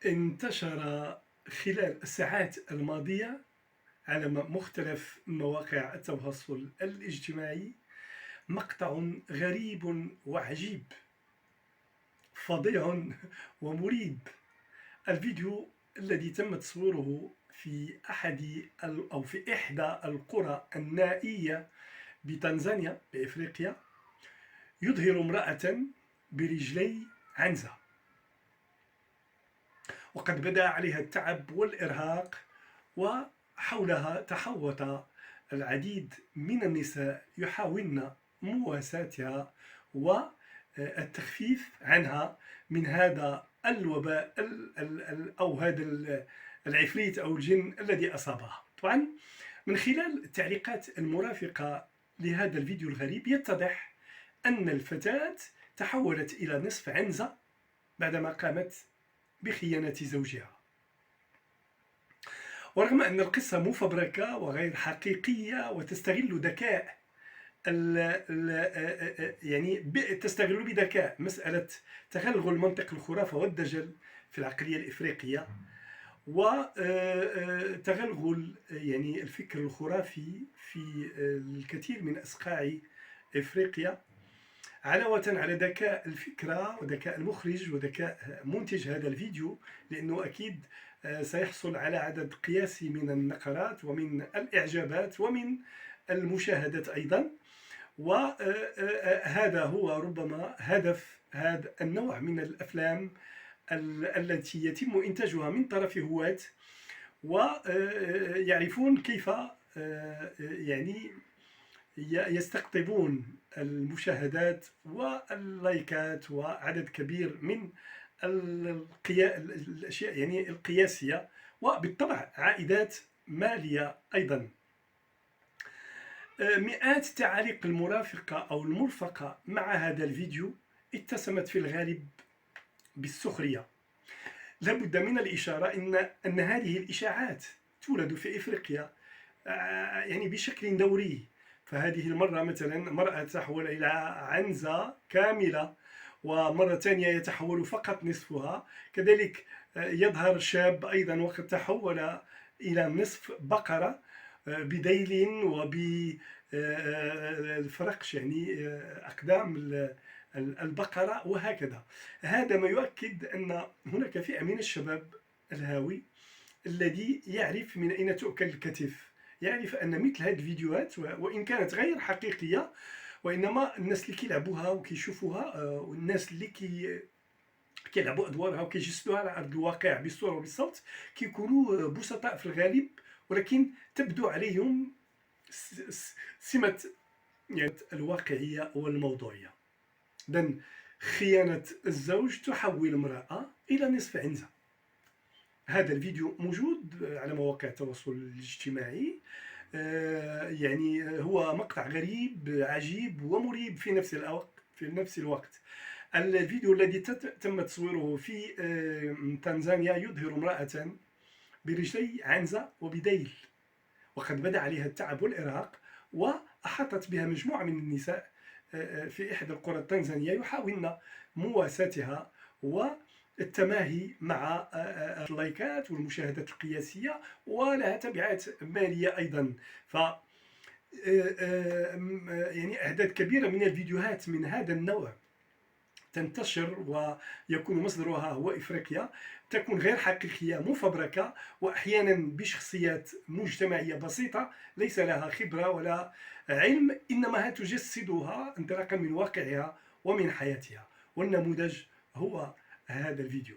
انتشر خلال الساعات الماضية على مختلف مواقع التواصل الاجتماعي مقطع غريب وعجيب، فظيع ومريب. الفيديو الذي تم تصويره في في إحدى القرى النائية بتنزانيا بإفريقيا يظهر امرأة برجلي عنزة، وقد بدا عليها التعب والإرهاق، وحولها تحوط العديد من النساء يحاولن مواساتها والتخفيف عنها من هذا الوباء أو هذا العفريت أو الجن الذي أصابها. طبعا من خلال التعليقات المرافقة لهذا الفيديو الغريب يتضح أن الفتاة تحولت إلى نصف عنزة بعدما قامت بخيانة زوجها. ورغم أن القصة مفبركة وغير حقيقية وتستغل ذكاء تستغل بذكاء مسألة تغلغل منطق الخرافة والدجل في العقلية الإفريقية، وتغلغل الفكر الخرافي في الكثير من أصقاع إفريقيا، علاوة على ذكاء الفكرة وذكاء المخرج وذكاء منتج هذا الفيديو، لأنه أكيد سيحصل على عدد قياسي من النقرات ومن الإعجابات ومن المشاهدات أيضا. وهذا هو ربما هدف هذا النوع من الأفلام التي يتم إنتاجها من طرف هواة ويعرفون كيف يستقطبون المشاهدات واللايكات وعدد كبير من الأشياء القياسية، وبالطبع عائدات مالية أيضا. مئات التعاليق المرافقة أو المرفقة مع هذا الفيديو اتسمت في الغالب بالسخرية. لابد من الإشارة أن هذه الإشاعات تولد في إفريقيا بشكل دوري. فهذه المرة مثلا مرأة تحول إلى عنزة كاملة، ومرة ثانية يتحول فقط نصفها، كذلك يظهر شاب أيضا وقد تحول إلى نصف بقرة بديل وبالفرقش أقدام البقرة وهكذا. هذا ما يؤكد أن هناك فئة من الشباب الهاوي الذي يعرف من أين تؤكل الكتف، يعرف أن مثل هذه الفيديوهات وإن كانت غير حقيقية، وإنما الناس اللي كيلعبوها وكيشوفوها والناس اللي كيلعبوا أدوارها وكيجسدوها على أرض الواقع بالصورة وبالصوت كيكونوا بسطاء في الغالب، ولكن تبدو عليهم سمة الواقعية والموضوعية. إذن خيانة الزوج تحول امرأة إلى نصف عنزة. هذا الفيديو موجود على مواقع التواصل الاجتماعي، هو مقطع غريب عجيب ومريب في نفس الوقت. الفيديو الذي تم تصويره في تنزانيا يظهر امرأة برجلي عنزة وبديل، وقد بدا عليها التعب والإرهاق، وأحاطت بها مجموعة من النساء في إحدى القرى التنزانية يحاولن مواساتها والتماهي مع اللايكات والمشاهدات القياسية، ولها تبعات مالية أيضا. ف أعداد كبيرة من الفيديوهات من هذا النوع تنتشر ويكون مصدرها هو إفريقيا، تكون غير حقيقية مفبركة، وأحيانا بشخصيات مجتمعية بسيطة ليس لها خبرة ولا علم، إنما تجسدها انطلاقا من واقعها ومن حياتها، والنموذج هو هذا الفيديو.